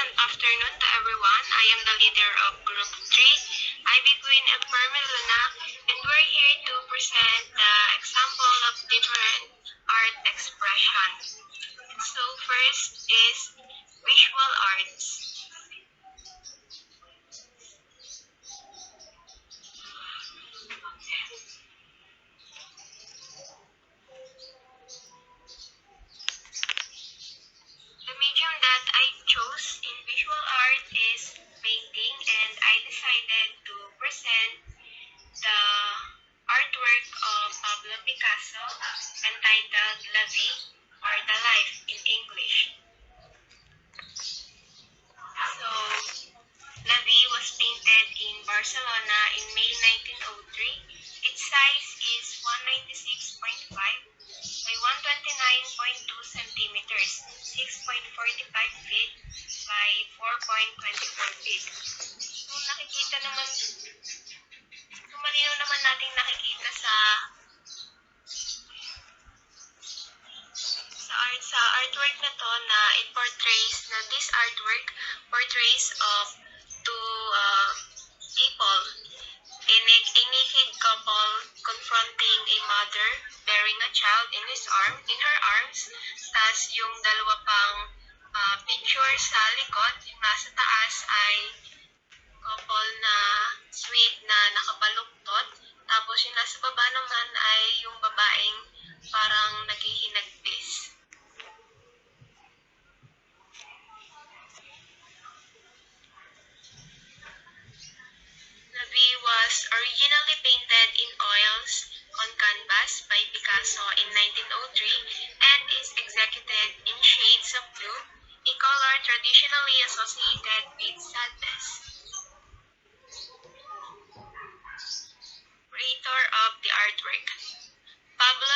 Good afternoon to everyone. I am the leader of Group 3, Ivy Queen and Permeluna, and we're here to present the example of different art expression. So first is visual arts. The medium that I chose in visual art is painting, and I decided to present the artwork of Pablo Picasso entitled La Vie or The Life in English. So, La Vie was painted in Barcelona in May 1903. Its size is 196.5 by 129.2 centimeters, 6.45 feet by 4.24 feet. Kung nakikita naman, kung malinaw naman nating nakikita sa artwork na to na it portrays na this artwork portrays of two people, a naked couple confronting a mother bearing a child in her arms. Tas yung dalawa pang picture sa likod, yung nasa taas ay couple na sweet na nakabaluktot. Tapos yung nasa baba naman ay yung babaeng parang naghihinagpis. La Vie was originally painted in oils on canvas by Picasso in 1903 and is executed in shades of blue, a color traditionally associated with sadness. Creator of the artwork: Pablo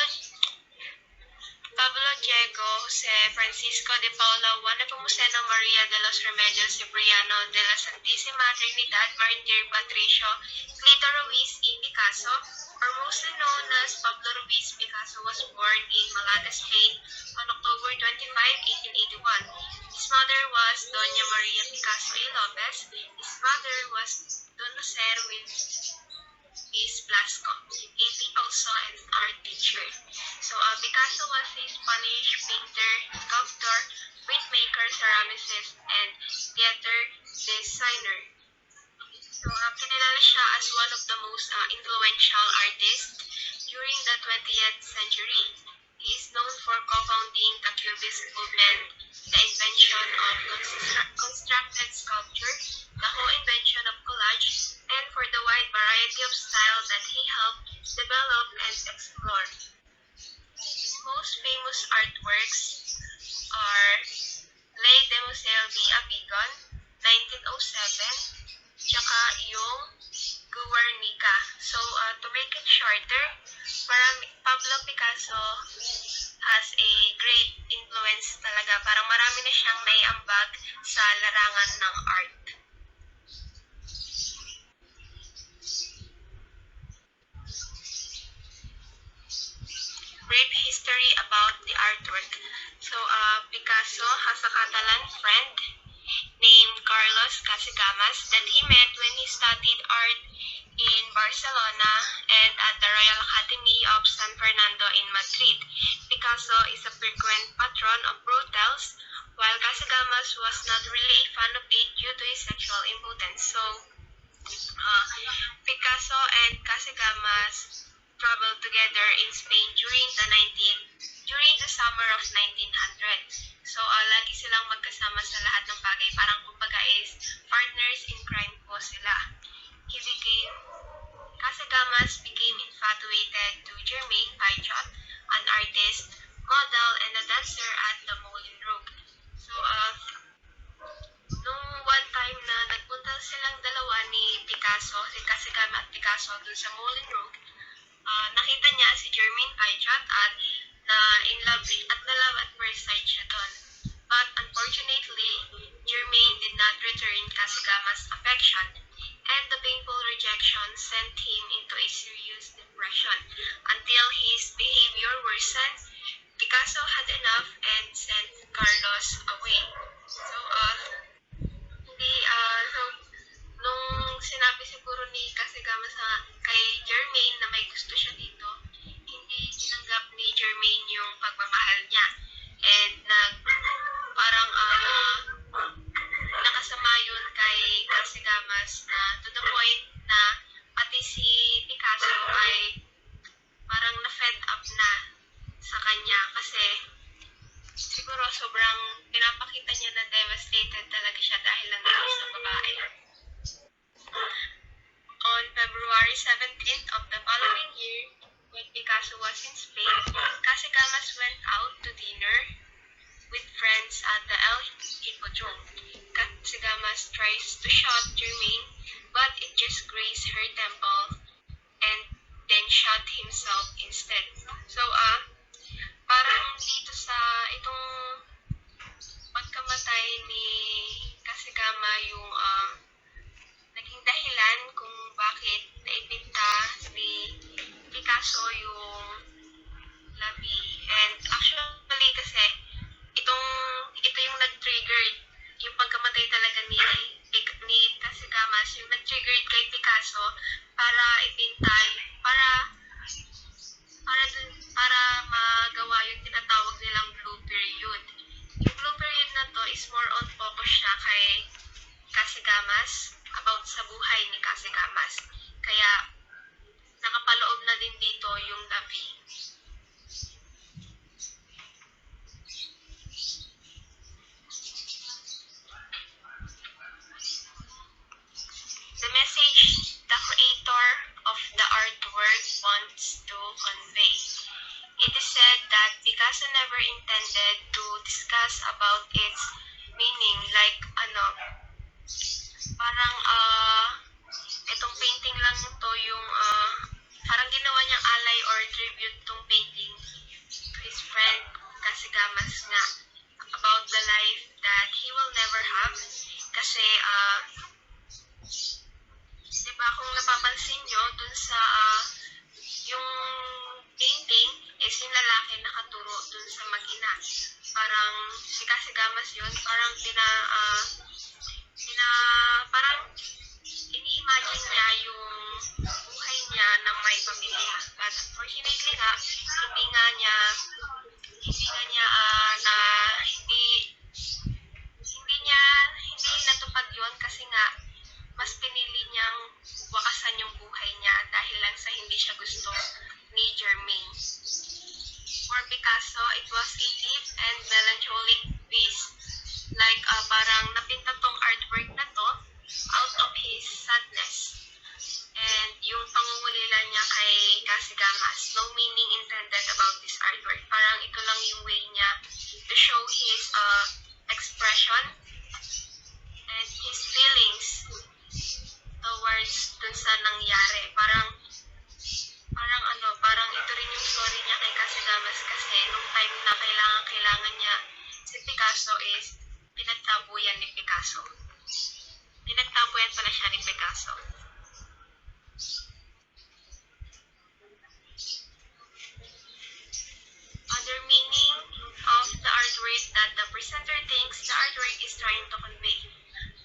Diego Jose Francisco de Paula Juan Nepomuceno Maria de los Remedios Cipriano de la Santísima Trinidad Martir Patricio Clito Ruiz y Picasso, or mostly known as Pablo Ruiz Picasso, was born in Malata, Spain on October 25, 1881. His mother was Doña Maria Picasso y Lopez. His father was Don Jose Ruiz Blasco, also an art teacher. So Picasso was a Spanish painter, sculptor, printmaker, ceramicist, and theater designer. So kinilala siya as one of the most influential artists during the 20th century. He is known for co-founding the Cubist movement, the invention of constructed sculpture, the co-invention of collage, and for the wide variety of styles that he helped develop and explore. His most famous artworks are Les Demoiselles d'Avignon, 1907, tsaka yung Guernica. So, to make it shorter, Pablo Picasso has a great influence talaga. Parang marami na siyang naiambag sa larangan ng art. Brief history about the artwork. So, Picasso has a Catalan friend named Carlos Casagemas that he met when he studied art in Barcelona and at the Royal Academy of San Fernando in Madrid. Picasso is a frequent patron of brothels, while Casagemas was not really a fan of it due to his sexual impotence. So, Picasso and Casagemas traveled together in Spain during the summer of 1900. So, lagi silang magkasama sa lahat ng bagay. Parang kumbaga is partners in crime po sila. Casagemas became infatuated to Germaine Peychaud, an artist, model, and a dancer at the Moulin Rouge. So, nung one time na nagpunta silang dalawa ni Picasso, si Casagemas at Picasso dun sa Moulin Rouge, nakita niya si Germaine Peychaud at na-love at first sight siya doon. But unfortunately, Germaine did not return Casagemas' affection, and the painful rejection sent him into a serious depression. Until his behavior worsened, Picasso had enough and sent Carlos away. So, siya dahil lang dito sa babae. On February 17th of the following year, when Picasso was in Spain, Casagemas went out to dinner with friends at the El Hippodrome. Casagemas tries to shot Germaine, but it just grazed her temple and then shot himself instead. So, parang dito sa itong pagkamatay ni Kasagama yung naging dahilan kung bakit naipinta ni Picasso yung labi. And actually kasi ito yung nag-trigger yung pagkamatay talaga ni Kasagamas, yung nag-trigger kay Picasso para ipintay, para magawa yung tinatawag nilang blue period. Yung blue period na to is more on focus siya kay Kasagamas, about sa buhay ni Kasagamas. Kaya nakapaloob na din dito yung labi. The message the creator of the artwork wants to convey. It is said that Picasso never intended to discuss about its meaning, like parang itong painting lang to yung parang ginawa niyang alay or tribute tong painting to his friend Kasagamas nga about the life that he will never have kasi diba kung napapansin nyo dun sa yung painting is yung lalaki nakaturo dun sa mag-ina. Parang si Kasagamas yun, parang parang ini-imagine niya yung buhay niya na may pamilya. But unfortunately nga, hindi natupad yun kasi nga mas pinili niyang wakasan yung buhay niya dahil lang sa hindi siya gusto ni Germaine. For Picasso, it was a deep and melancholic piece. Like, parang napinta tong artwork na to out of his sadness. And yung pangungulila niya kay Kasagamas, no meaning intended about this artwork. Parang ito lang yung way niya to show his expression and his feelings towards dun sa nangyari. Parang ito rin yung story niya kay Kasagamas kasi nung time na kailangan niya si Picasso is pinagtabuyan ni Picasso. Pinagtabuyan pala siya ni Picasso. Other meaning of the artwork that the presenter thinks the artwork is trying to convey.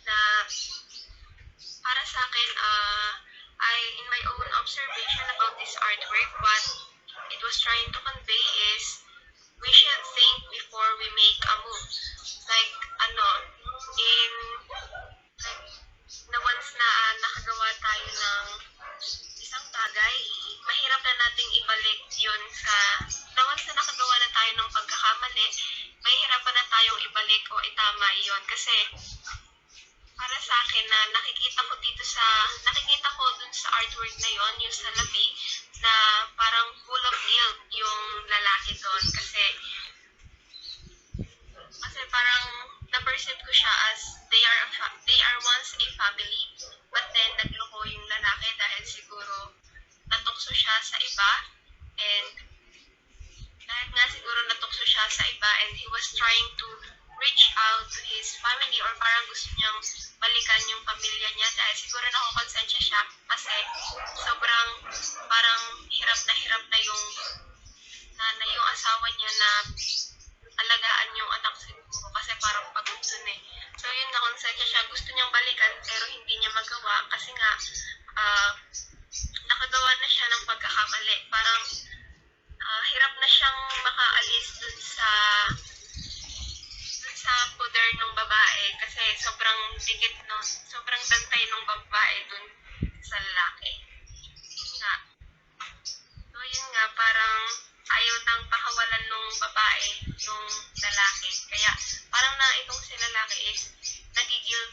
Na para sa akin, in my own observation about this artwork, what it was trying to convey is we should think before we make a move. Like, na once na nakagawa tayo ng isang bagay, mahirap na nating ibalik yun na once na nakagawa na tayo ng pagkakamali, mahirapan na tayong ibalik o itama iyon. Kasi, para sa akin na nakikita ko dun sa artwork na yon, yung sa labi, na parang full of guilt yung lalaki doon kasi parang na-perceive ko siya as they are once a family, but then nagloko yung lalaki dahil siguro natukso siya sa iba, and dahil nga siguro natukso siya sa iba and he was trying to reach out to his family or parang gusto niyang balikan yung pamilya niya dahil siguro nakukonsensya siya kasi sobrang parang hirap na yung asawa niya na alagaan yung anak siguro kasi parang pagod dun eh. So yun, nakonsensya siya, gusto niyang balikan pero hindi niya magawa kasi nga nakagawa na siya ng pagkakamali. Parang hirap na siyang makaalis dun sa poder ng babae kasi sobrang dikit sobrang bantay ng babae dun sa lalaki. Yun nga, parang ayaw nang pakawalan ng babae yung lalaki. Kaya parang na itong si lalaki is nagigil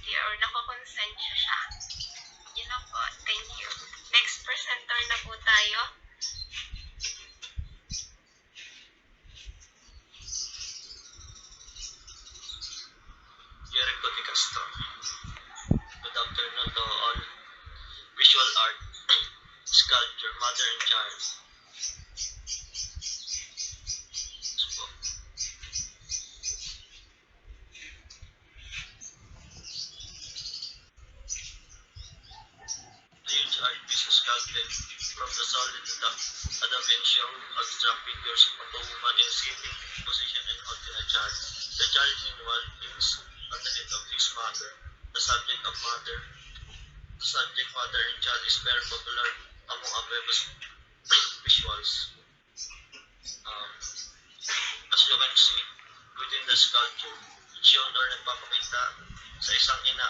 good afternoon to all. Visual art, sculpture, mother and child. So, the huge art piece is sculpted from the solid adamantine abstract figures of a woman in sitting position and holding a child. The child meanwhile leans on the head of his mother. The subject of mother, the subject mother and child is very popular among Abeba's visuals. Um, as you can see, within the sculpture, shown or nagpapakita sa isang ina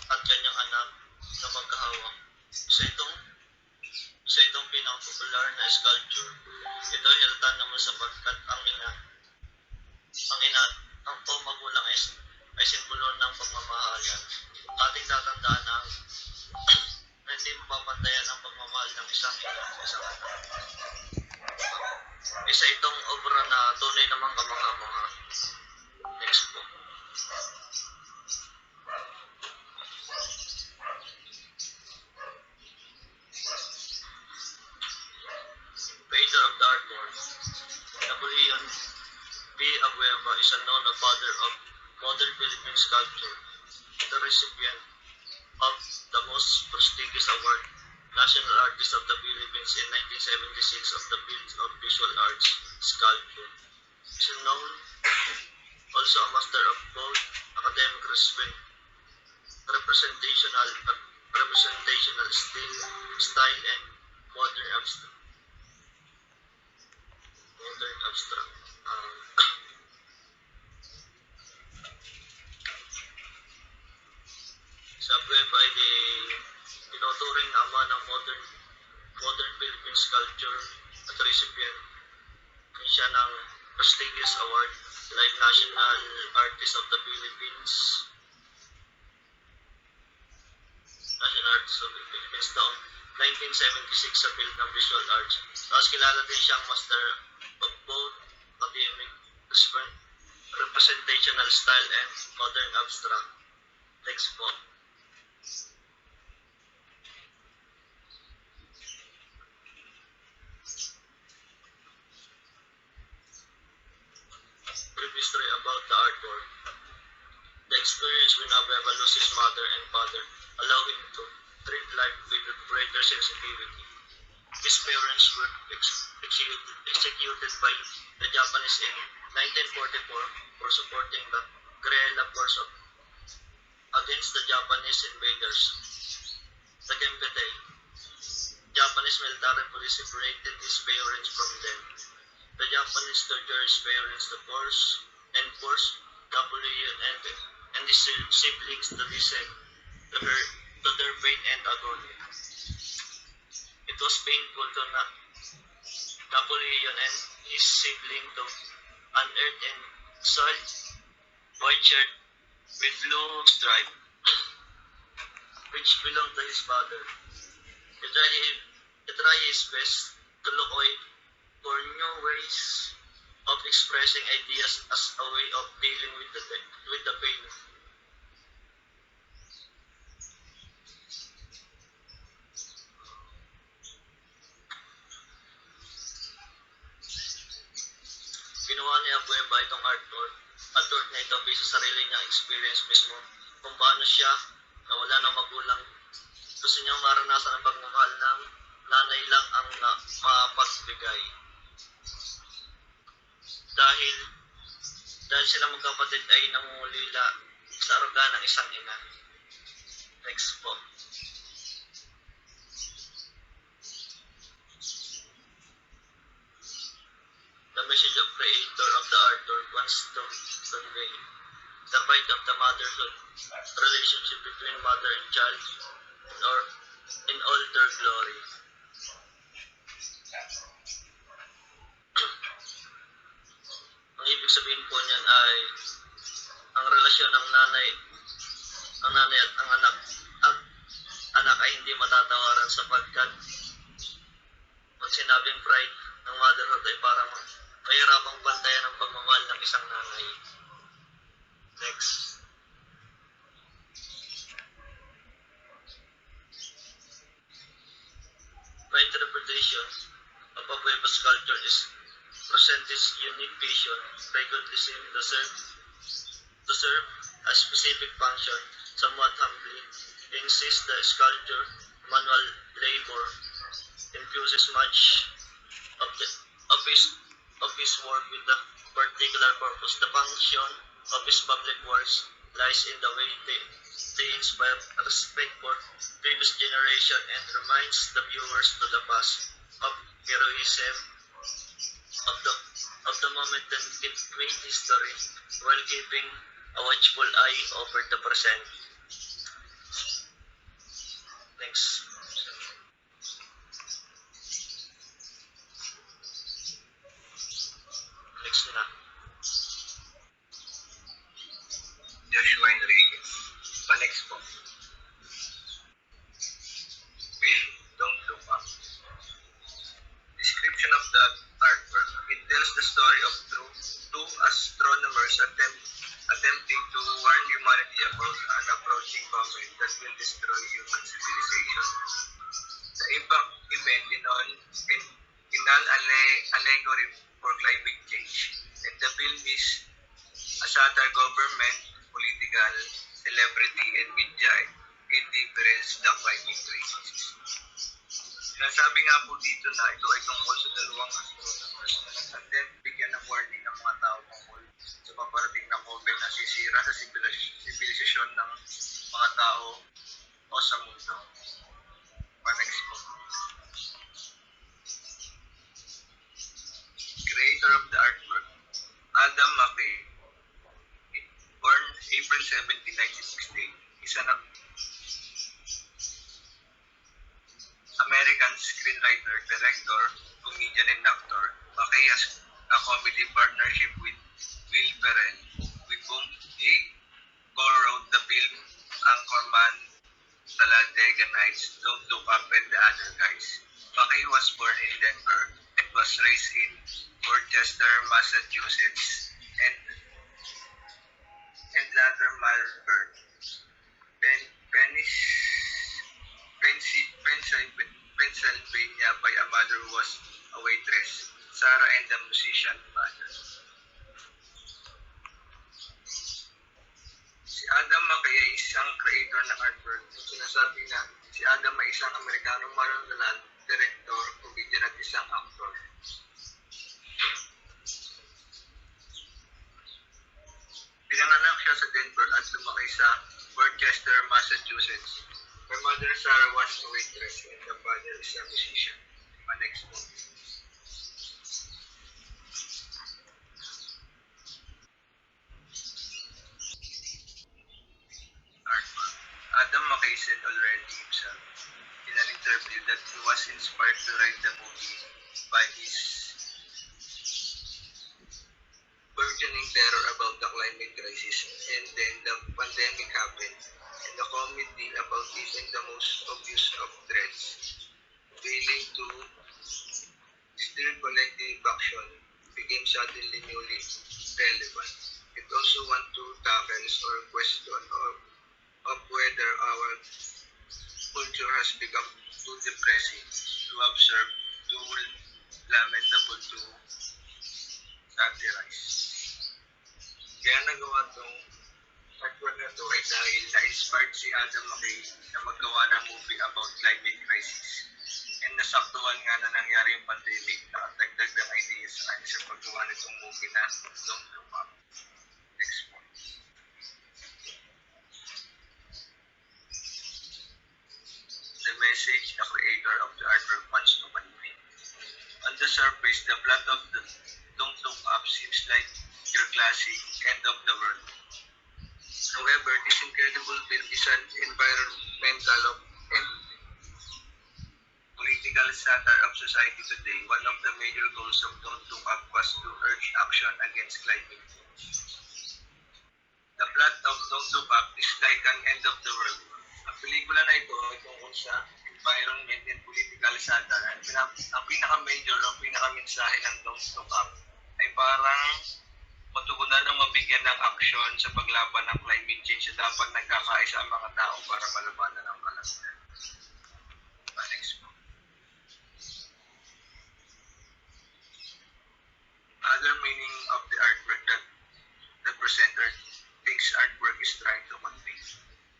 at kanyang anak na magkahawak. Sa itong pinakapopular na sculpture, ito ay halata naman sapagkat ang ina, ang o magulang ay simbolo ng pagmamahalan. Ating tatandaan na hindi mapapantayan ang pagmamahal ng isang ina sa isang anak. Isa itong obra na tunay namang kamangha-mangha. Next po. Painter of the artwork. Napoleon B. Abueva is a known father of modern Philippine sculpture, the recipient of the most prestigious award, National Artist of the Philippines in 1976 of the field of visual arts, sculpture. He is known also a master of both academic representational style and modern abstract. Sa Abueva ay tinuturing na ama ng modern Philippine sculpture at recipient siya ng prestigious award like National Artist of the Philippines, noong 1976 sa field ng visual arts. Tapos kilala din siyang master of both academic representational style and modern abstract. Next po. Brief history about the artwork. The experience when Abueva lost his mother and father allowed him to treat life with greater sensitivity. His parents were executed by the Japanese in 1944 for supporting the guerrilla force against the Japanese invaders. The Genpei Japanese military police separated his parents from them. The Japanese tortured his parents to force Napoleon and his siblings to listen to their pain and agony. It was painful to Napoleon and his sibling to unearth and soiled white shirt with blue stripe, which belonged to his father. He tried his best to look away for new ways of expressing ideas as a way of dealing with the pain. Ginawa ni Abueva itong artwork na ito based sa sarili niyang experience mismo kung paano siya nawala ng magulang. Gusto niyang maranasan ang pagmamahal ng nanay lang ang mapagbigay. Dahil sila magkapatid ay nangungulila sa aruga ng isang ina. Next po. The message of creator of the artwork wants to convey the pride of the motherhood, relationship between mother and child, in all their glory. Ang ibig sabihin po niyan ay ang relasyon ng nanay at ang anak ay hindi matatawaran sapagkat pag sinabing pride ng motherhood ay parang mahirapang bantayan ang pagmamahal ng isang nanay. Next. vision of a web sculpture is present his unique vision, frequently seen to serve a specific function, somewhat humbly, insists the sculpture manual labor infuses much of, the, of his work with a particular purpose. The function of his public works lies in the way they inspire respect for previous generation and reminds the viewers to the past of heroism of the of the moment and it made history while keeping a watchful eye over the present. Next. Next na. Joshua Enriquez. Pa-next po. Will, don't look up. Description of the artwork. It tells the story of two astronomers attempting to warn humanity about an approaching comet that will destroy human civilization. The impact event in an allegory for climate change, and the film is a satire government, political, celebrity, and media indifference the climate crisis. Sinasabi nga po dito na ito ay tungkol sa dalawang astronomers na nag-attempt bigyan ng warning ng mga tao tungkol sa paparating na COVID na sisira sa sibilisasyon ng mga tao o sa mundo. Pa-next po. Creator of the artwork, Adam McKay, born April 17, 1968, is an American screenwriter, director, comedian, and actor. McKay has a comedy partnership with Will Ferrell, with whom he co-wrote the film Anchorman, Talladega Nights, Don't Look Up, and The Other Guys. McKay was born in Denver and was raised in Worcester, Massachusetts, and later Malvern, Pennsylvania, by a mother who was a waitress, Sarah, and a musician mother. Si Adam McKay ay isang creator ng artwork. Sinasabi na si Adam ay isang Amerikanong manunulat, director, comedian at isang actor. Pinanganak siya sa Denver at lumaki sa Worcester, Massachusetts. Her mother, Sarah, was a waitress and the father is a musician. Next po. Artwork. Adam McKay said already himself in an interview that he was inspired to write the movie by his burgeoning terror about the climate crisis, and then the pandemic happened, and the comedy about even the most obvious of threats, failing to steer collective action, became suddenly newly relevant. It also want to tackle or question of whether our culture has become too depressing to observe, too lamentable to satirize. Kaya nagawa itong artwork na ito ay dahil na-inspired si Adam McKay na maggawa ng movie about climate crisis. And nasaktuhan nga na nangyari yung pandemic na dagdag ng ideas sa kanya sa paggawa nitong movie na Don't Look Up. Next point. The message the creator of the artwork wants to convey. On the surface, the plot of the Don't Look Up seems like your classic end of the world. However, this incredible film is an environmental and political satire of society today. One of the major goals of Don't Look Up was to urge action against climate change. The plot of Don't Look Up is like an end of the world. Ang pelikula na ito ay tungkol sa environment and political satire. Ang pinaka-major o pinaka-mensahe ng Don't Look Up ay parang matugunan ng mabigyan ng aksyon sa paglaban ng climate change na dapat nagkakaisa ang mga tao para malabanan ang kalamidad. Next po. Other meaning of the artwork that the presenter thinks artwork is trying to convey.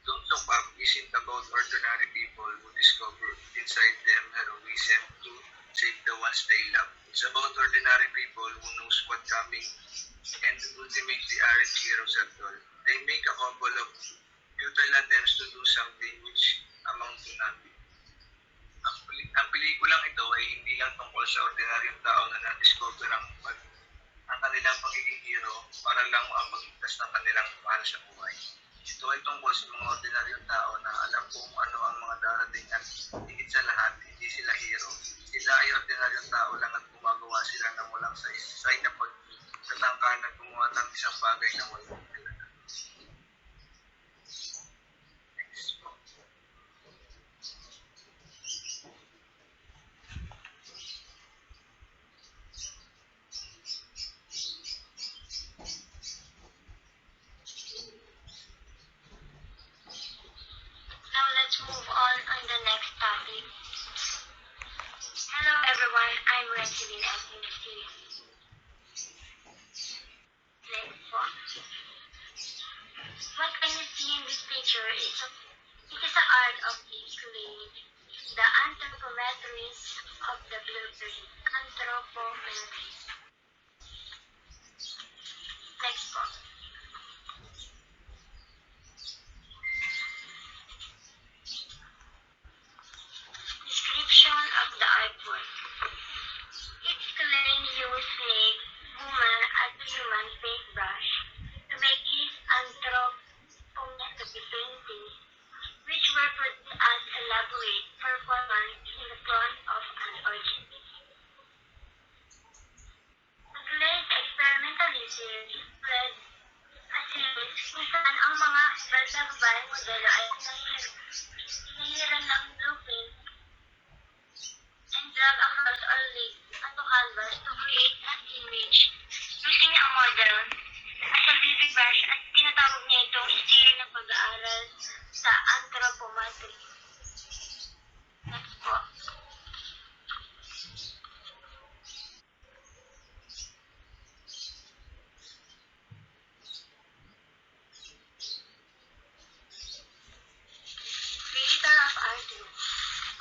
Don't Look Up isn't about ordinary people who discover inside them heroism to save the ones they love. It's about ordinary people who knows what's coming and ultimately aren't heroes at all. They make a couple of futile attempts to do something which amount to nothing. Ang pelikulang ito ay hindi lang tungkol sa ordinaryong tao na na-discover ang kanilang pagiging hero para lang makapagligtas ng kanilang mahal sa buhay. Ito ay tungkol sa mga ordinaryong tao na alam kung ano ang mga darating at higit sa lahat, hindi sila hero. Sila ay ordinaryong tao lang at gumagawa sila ng walang saysay na pagtatangka na gumawa ng isang bagay na walang talaga. Next po. Now let's move on the next topic. Hello everyone, I'm Renzelin SMC. Next one. What can you see in this picture it is the art of clay, the anthropometries of the blueprint. Anthropometries. Next one. Description of the artwork. Its clay used snake, woman as a human paintbrush to make his anthropometry paintings, which were produced as elaborate performance in the front of an orchid. The glazed experimental series spread a series kung saan ang mga babaeng modelo ay hinihiran ng blueprint and drag across or laid onto canvas to create an image using a model as a vivid brush at tinatawag niya itong estilo ng pag-aaral sa anthropometry. Next po. Creator of artwork.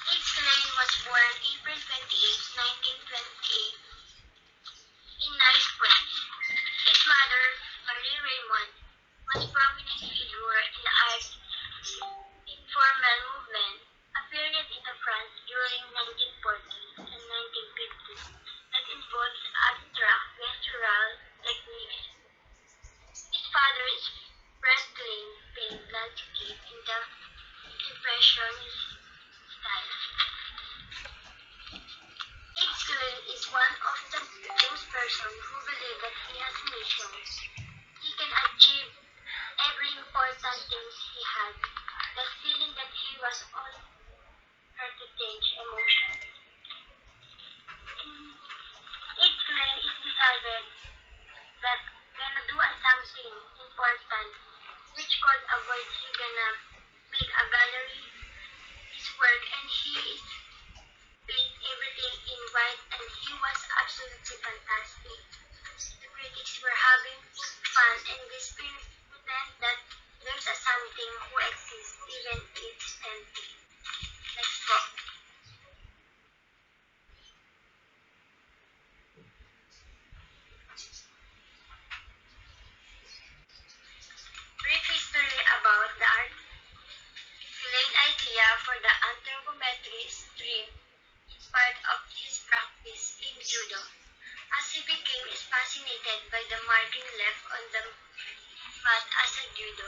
Yves Klein was born April 28, 1928 in Nice, France. His mother, Marie Raymond, was a prominent figure in the art informal movement, a period in France during 1940s and 1950s that involves abstract gestural techniques. His father is Fred Klein painted landscape in the Impressionist style. Yves Klein is one of those persons who believe that he has a mission. He can achieve every important thing he had. The feeling that he was on earth to change emotion. Yves Klein is decided that gonna do something important, which could avoid he gonna make a gallery his work, and he is paint everything in white, and he was absolutely fantastic. The critics were having fun and whispering to them that there's a something who exists even if it's empty. Next po. Brief history about the art. Klein idea for the anthropometry stream is part of his practice in judo, as he became fascinated by the marking left on the mat as a judo.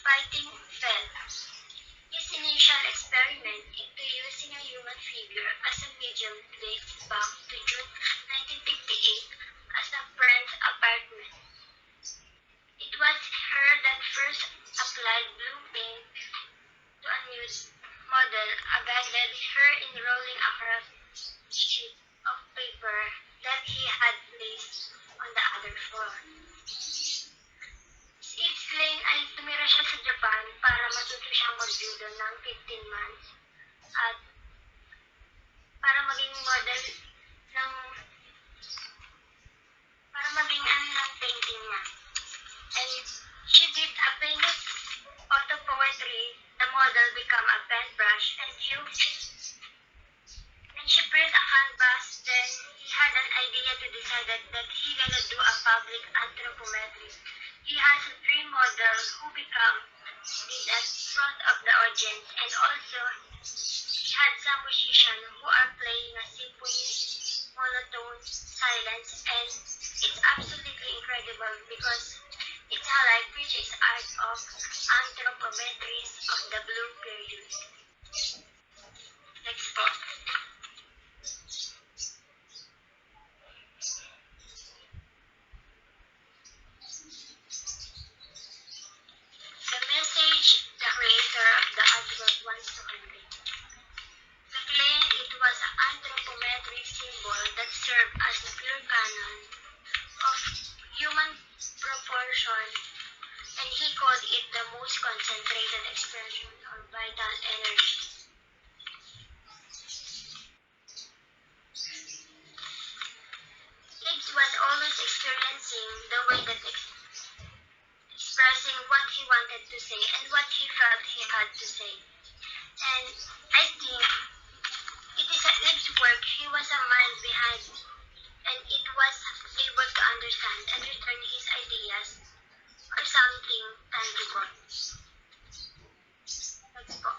Fighting fell. His initial experiment into using a human figure as a medium dates back to June 1958 as a friend's apartment. It was her that first applied blue paint to a nude model, abandoned her in rolling across a sheet of paper that he had placed on the other floor. Si Yves Klein ay tumira siya sa Japan para matuto siyang mag-judo ng 15 months at para maging model ng para maging ano ng painting niya. And she did a famous auto poetry, the model become a paintbrush, and she print a canvas, then he had an idea to decide that he gonna do a public anthropometry. He has three models who become did at front of the audience, and also he had some musicians who are playing a symphony, monotone, silence, and it's absolutely incredible because it's a like which is art of anthropometries of the blue period. Next po. The message the creator of the artwork wants to convey. The claim it was an anthropometric symbol that served as a pure canon of human proportion, and he called it the most concentrated expression of vital energy. Higgs was always experiencing the way that expressing what he wanted to say and what he felt he had to say. And I think it is at Higgs' work he was a mind behind, and it was able to understand and return his ideas or something tangible. Next po.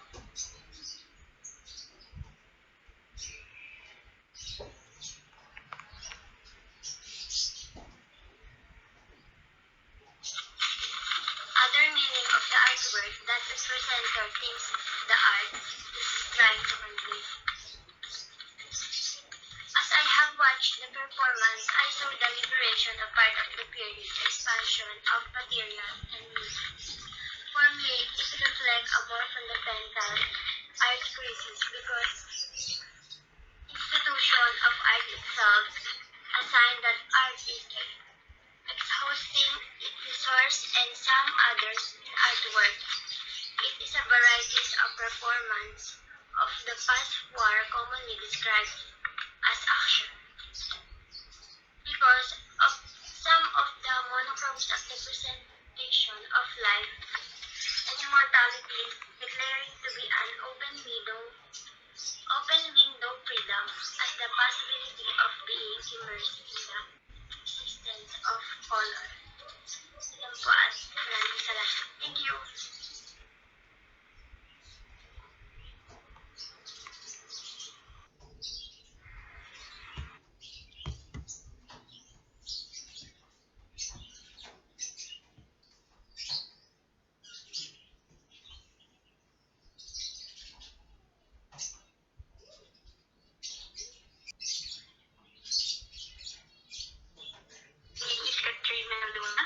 Other meaning of the artwork that the presenter thinks the art is trying to convey. As I have watched the performance, I saw the liberation of part of the period expansion of material and meaning. For me, it reflects a more fundamental art crisis because institution of art itself, a sign that art is exhausting its resource and some others in artwork. It is a variety of performance of the past war commonly described as action. Because of some of the monochromes of the presentation of life and immortality declaring to be an open window freedom as the possibility of being immersed in the existence of color. Yan po at maraming salamat. Thank you. Name is Katrina Luna.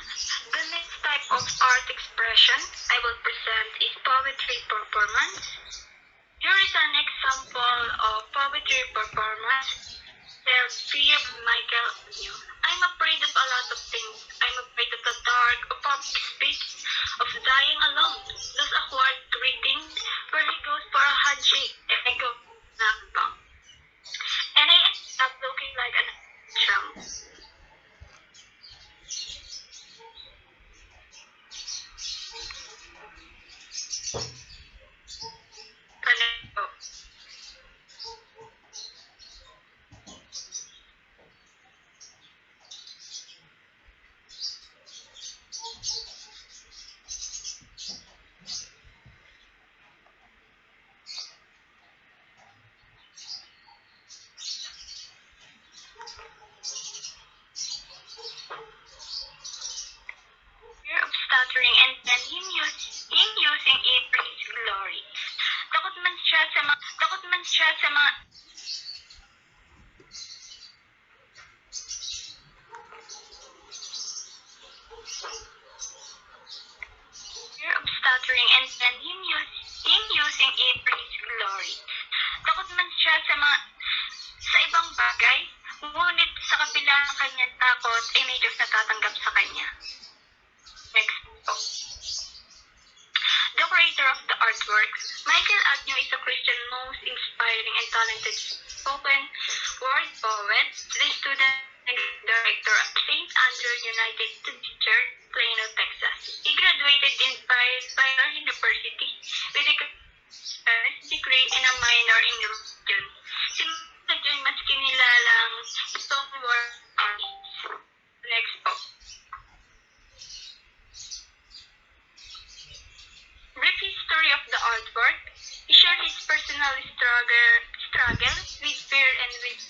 The next type of art expression I will present is poetry performance. Here is an example of poetry performance held here by Michael Agnew. I'm afraid of a lot of things. I'm afraid of the dark, of public space, of dying alone. Those awkward greetings where he goes for a handshake and I go knockback. And I end up looking like an sham. Panero. Fear of stuttering and then him using it for his glory. Takot man siya sa mga fear of stuttering and then him using it for his glory. Takot man siya sa ibang bagay, ngunit sa kabila ng kanyang takot ay may Diyos na tatanggap sa kanya. Next po. The creator of the artwork, Michael Agnew is a Christian most inspiring and talented spoken word poet, the student Director of St. Andrew United Church, Plano, Texas. He graduated in Baylor University with a bachelor's degree and a minor in religion. Si Michael mas kinilalang stalwart artist. Next po. Brief history of the artwork. He shared his personal struggle with fear and with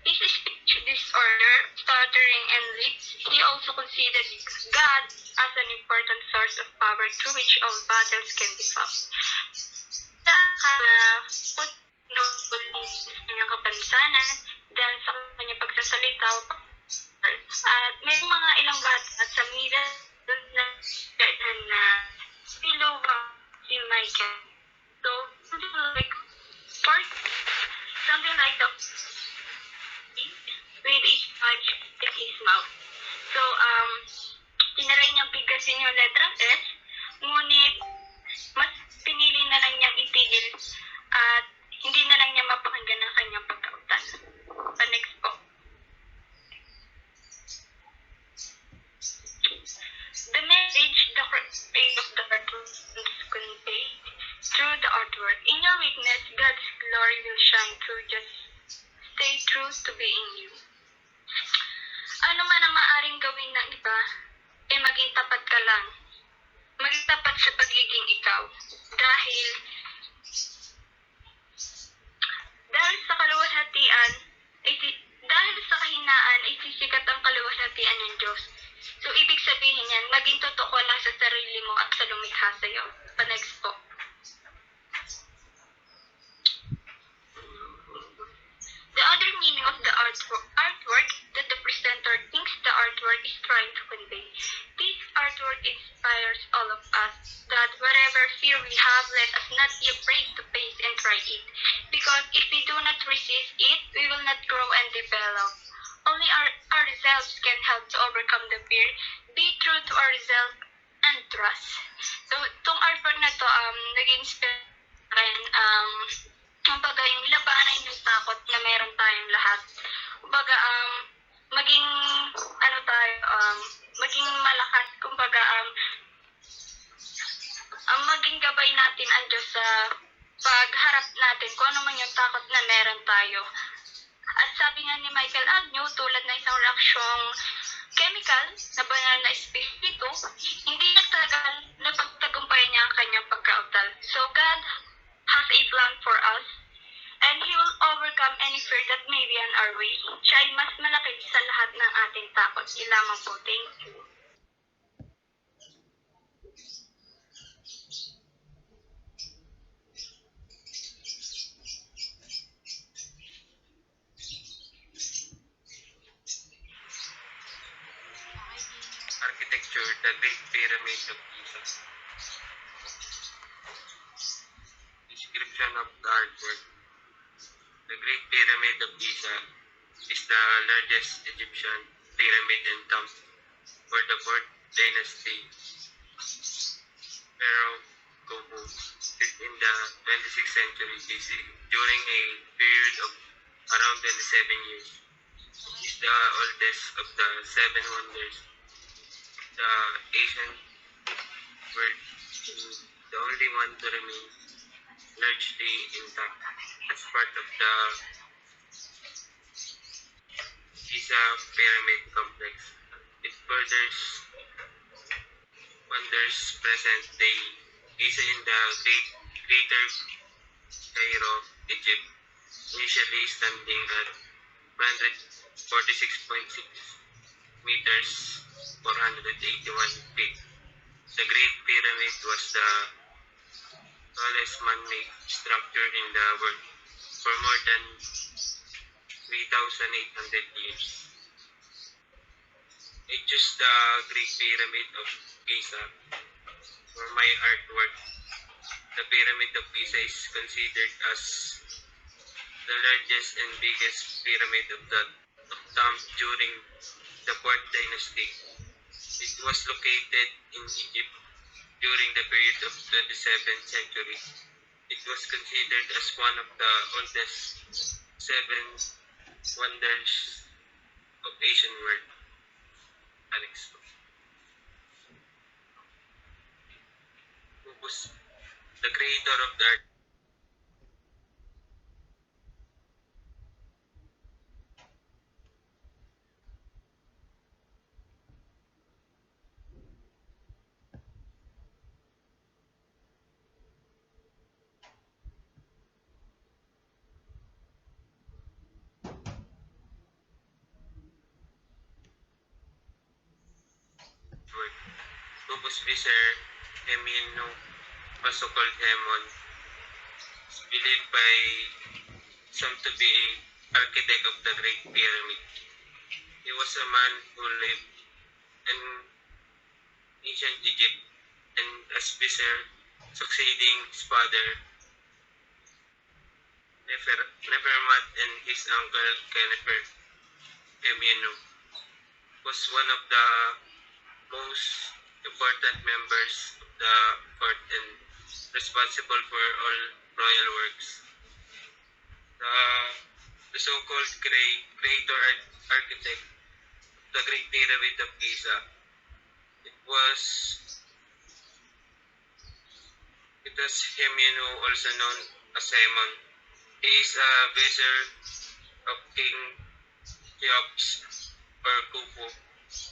his speech disorder, stuttering, and lips. He also considered God as an important source of power through which all battles can be fought. Puno sa kanyang kapansanan dahil sa kanyang pagsasalita at may mga ilang bata sa middle na siluwang si Michael. So, something like the with a sponge in his mouth. So, tinaray niyang pigasin yung letrang S, ngunit mas pinili na lang niyang itigil at hindi na lang niya mapakinggan ang kanyang pagkautan. Next po. The message the creator of the artwork conveyed through the artwork. In your weakness, God's glory will shine through. Just stay true to being you. Ano man ang maaring gawin ng iba, maging tapat ka lang. Maging tapat sa pagiging ikaw. Dahil sa kaluwalhatian, dahil sa kahinaan ay sisikat ang kaluwalhatian ng Diyos. So, ibig sabihin yan, maging totoo ka lang sa sarili mo at sa lumikha sa'yo. Next po. The other meaning of the artwork that the presenter thinks the artwork is trying to convey. This artwork inspires all of us that whatever fear we have, let us not be afraid to face and try it. Because if we do not resist it, we will not grow and develop. Only ourselves can help to overcome the fear. Be true to ourselves and trust. So, itong artwork na to, nag-inspire kumbaga yung labanan yung takot na meron tayong lahat. Kumbaga, maging, maging malakas, kumbaga, maging gabay natin ang Diyos sa pagharap natin kung ano man yung takot na meron tayo. At sabi nga ni Michael Agnew, tulad na isang reaksyong chemical na banal na espiritu, hindi nagtagal na pagtagumpayan niya ang kanyang pagkautal. So God has a plan for us, and He will overcome any fear that may be on our way. Siya ay mas malaki sa lahat ng ating takot. Ilamang po. Thank you. Architecture, the Great Pyramid of Giza. Description of the artwork. The Great Pyramid of Giza is the largest Egyptian pyramid and tomb for the 4th dynasty Pharaoh Khufu, built in the 26th century BC during a period of around 27 years. It is the oldest of the 7 wonders of the ancient world, the only one to remain largely intact as part of the Giza Pyramid Complex. It borders wonders present-day Giza in the Greater Cairo, Egypt, initially standing at 146.6 meters, 481 feet. The Great Pyramid was the tallest man-made structure in the world for more than 3,800 years. I choose the Great Pyramid of Giza for my artwork. The Pyramid of Giza is considered as the largest and biggest pyramid of tomb during the 4th dynasty. It was located in Egypt during the period of 27th century. It was considered as one of the oldest 7 wonders of Asian world. Alex. Who was the creator of the artwork. Rufus Visser Hemino, also called Hemon, is believed by some to be architect of the Great Pyramid. He was a man who lived in ancient Egypt and as Visser, succeeding his father Nefermat and his uncle Khenefer Hemino, was one of the most important members of the court and responsible for all royal works. The, the so-called creator architect of the Great Pyramid of Giza, it was Hemino, also known as Hemon. He is a vizier of King Cheops or Khufu.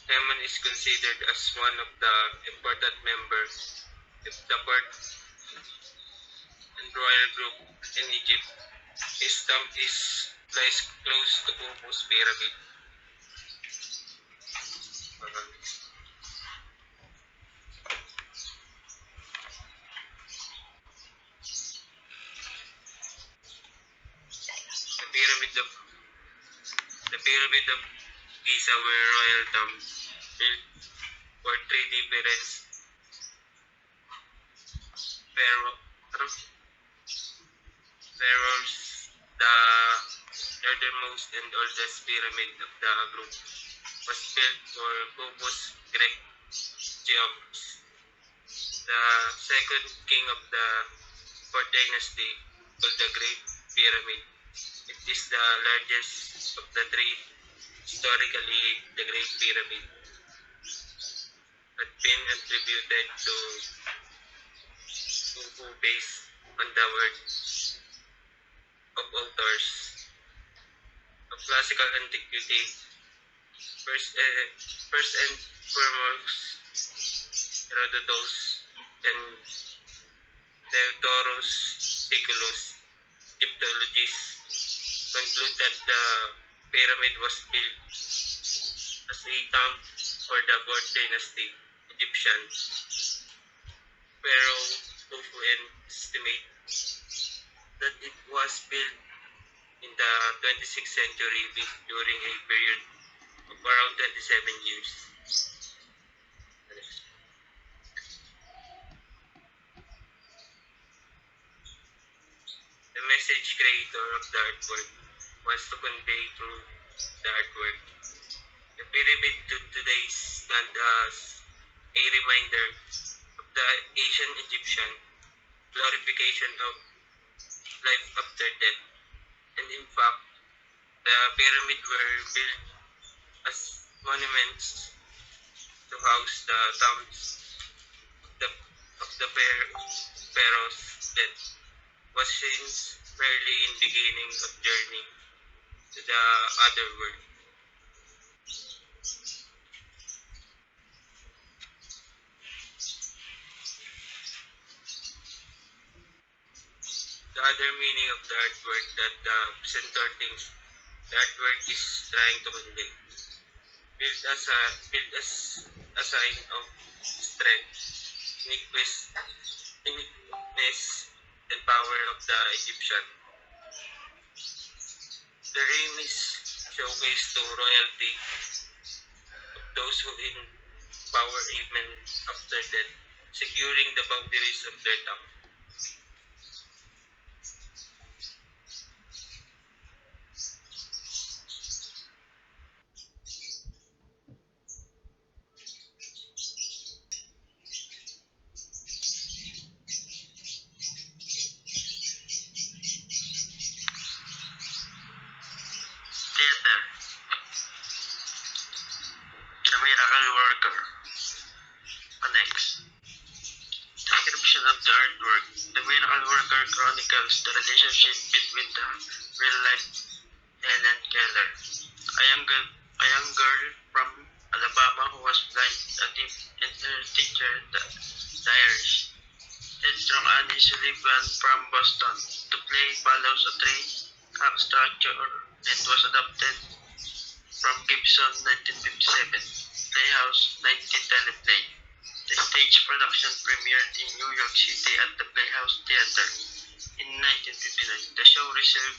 Hemon is considered as one of the important members of the court and royal group in Egypt. His tomb is placed close to Khufu's pyramid. The pyramid of the pyramid of Giza were royal tombs built for three different pharaoh, pharaohs. The northernmost and oldest pyramid of the group was built for Khufu's Greek Cheops, the second king of the fourth dynasty, called the Great Pyramid. It is the largest of the three. Historically, the Great Pyramid had been attributed to Khufu based on the word of authors of classical antiquity. First and foremost, Herodotus and Theodorus Siculus, Egyptologists, conclude that the pyramid was built as a tomb for the fourth dynasty Egyptian pharaoh Khufu and estimate that it was built in the 26th century during a period of around 27 years. The message creator of the artwork wants to convey through the artwork. The pyramid to today stand as a reminder of the ancient Egyptian glorification of life after death. And in fact, the pyramid were built as monuments to house the tombs of the pharaohs that was since fairly in beginning of journey to the other world. The other meaning of the artwork that the presenter thinks the artwork is trying to convey. Built as a sign of strength, uniqueness, and power of the Egyptian. The aim is showcase to royalty of those who in power even after death, securing the boundaries of their town. Theater. Miracle Worker chronicles the relationship between the real-life Helen Keller, a young girl from Alabama who was blind, a deep in her teacher diaries. Headstrong Annie Sullivan from Boston. The play follows a three-act structure and was adapted from Gibson 1957, Playhouse 19 teleplay. The stage production premiered in New York City at the Playhouse Theater in 1959. The show received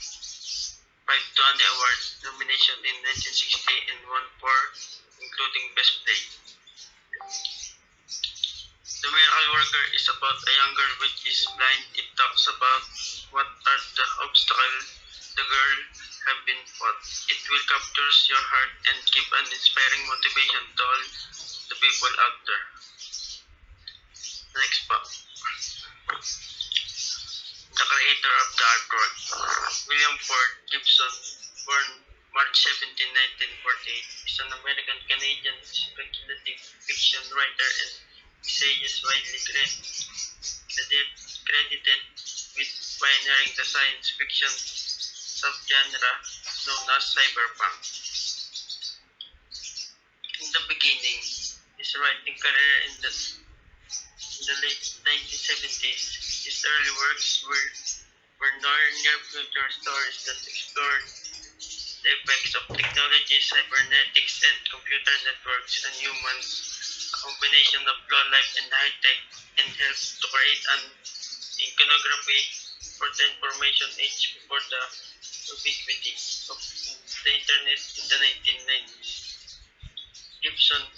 5 Tony Award nominations in 1960 and won 4, including Best Play. The Miracle Worker is about a young girl which is blind. It talks about what are the obstacles the girl have been fought. It will capture your heart and give an inspiring motivation to all the people out there. Next part. The creator of the artwork, William Ford Gibson, born March 17, 1948, is an American-Canadian speculative fiction writer and essayist widely credited with pioneering the science fiction subgenre known as cyberpunk. In the beginning, his writing career in the late 1970s, his early works were near-future stories that explored the effects of technology, cybernetics, and computer networks on humans, a combination of low-life and high-tech, and helped to create an iconography for the information age before the ubiquity of the internet in the 1990s. Gibson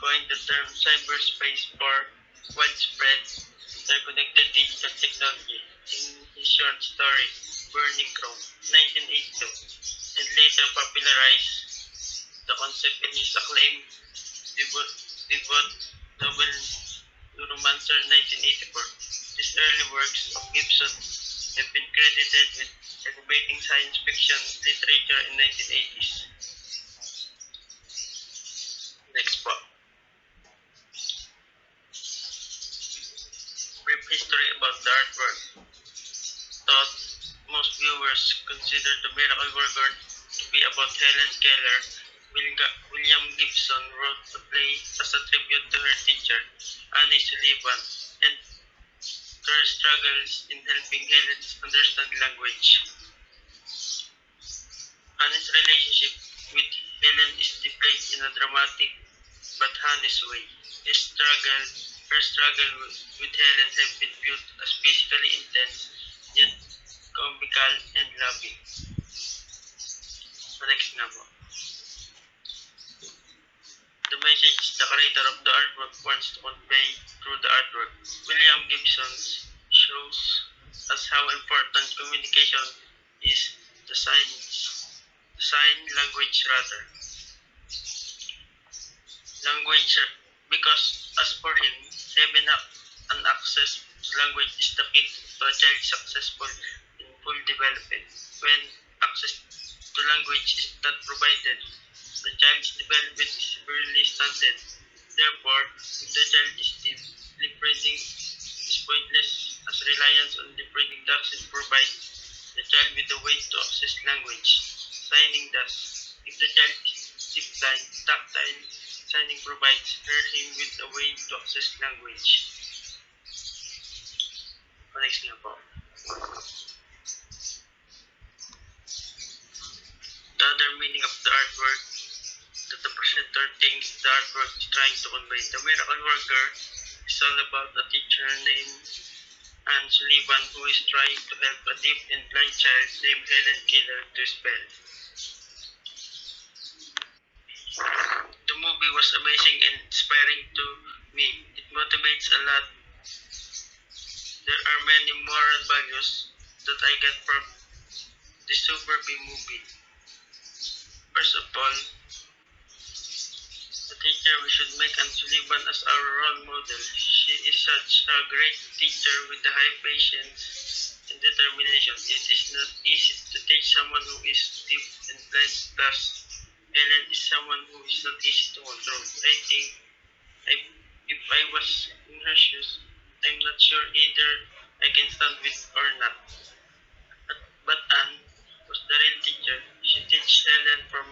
coined the term cyberspace for widespread interconnected digital technology in his short story Burning Chrome, 1982, and later popularized the concept in his acclaimed debut novel Neuromancer, 1984. These early works of Gibson have been credited with elevating science fiction literature in 1980s. Next part. Brief history about the artwork. Thought most viewers consider The Miracle Worker to be about Helen Keller. William Gibson wrote the play as a tribute to her teacher, Annie Sullivan, and her struggles in helping Helen understand language. Annie's relationship with Helen is displayed in a dramatic but honest way. Her struggle with Helen have been viewed as physically intense, yet comical and loving. Next na po. The message the creator of the artwork wants to convey through the artwork. William Gibson shows us how important communication is the sign language rather. Because as for him, having an access to language is the key to a child's successful in full development. When access to language is not provided, the child's development is severely stunted. Therefore, if the child is deep reading is pointless as reliance on deep reading doesn't provide the child with a way to access language. Signing does. If the child is deep blind, tactile signing provides him with a way to access language. Next nga po. The other meaning of the artwork that the presenter thinks the artwork is trying to convey. The Miracle Worker is all about a teacher named Anne Sullivan who is trying to help a deaf and blind child named Helen Keller to spell. The movie was amazing and inspiring to me. It motivates a lot. There are many moral values that I get from the Super B movie. First of all, a teacher we should make Anne Sullivan as our role model. She is such a great teacher with a high patience and determination. It is not easy to teach someone who is deaf and blind, plus Helen is someone who is not easy to control. I think if I was in her shoes, I'm not sure either I can stand with or not. But Anne was the real teacher. She teach Helen from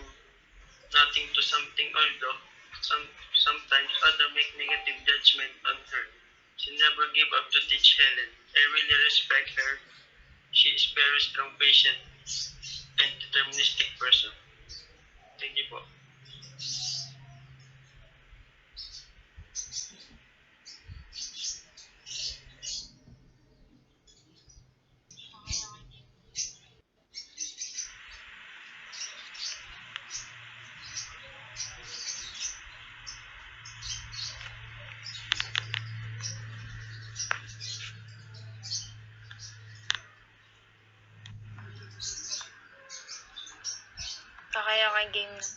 nothing to something, although sometimes others make negative judgment on her. She never gave up to teach Helen. I really respect her. She is very strong, patient, and deterministic person. Thank you po. Okay, game na.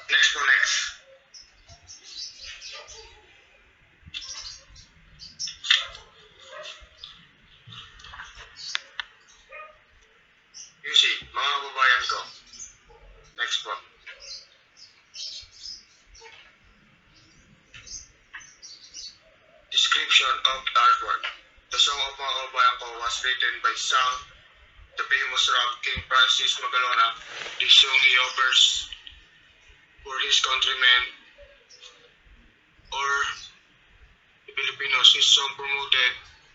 Next. Yushi, mga kababayan ko. Next po. Description of the artwork. The Song of Mga Kababayan Ko was written by Sang, the famous rap King Francis Magalona. This song he offers for his countrymen or the Filipinos. His song promoted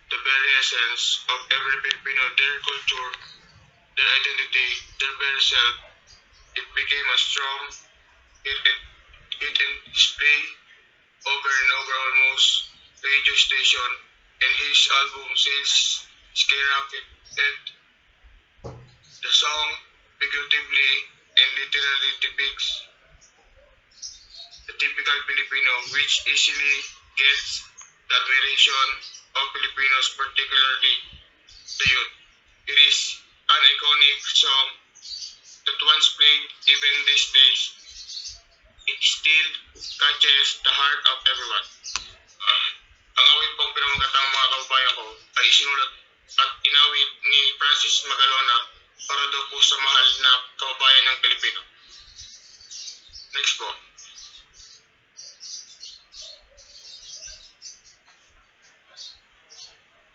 the very essence of every Filipino, their culture, their identity, their very self. It became a strong hit in display over and over almost radio station, and his album sales skyrocketed. The song figuratively and literally depicts the typical Filipino, which easily gets the admiration of Filipinos, particularly the youth. It is an iconic song that once played even these days, it still catches the heart of everyone. Ang awit pong pinamagatang mga kababayan ko ay isinulat at inawit ni Francis Magalona para daw po sa mahal na kababayan ng Pilipino. Next po.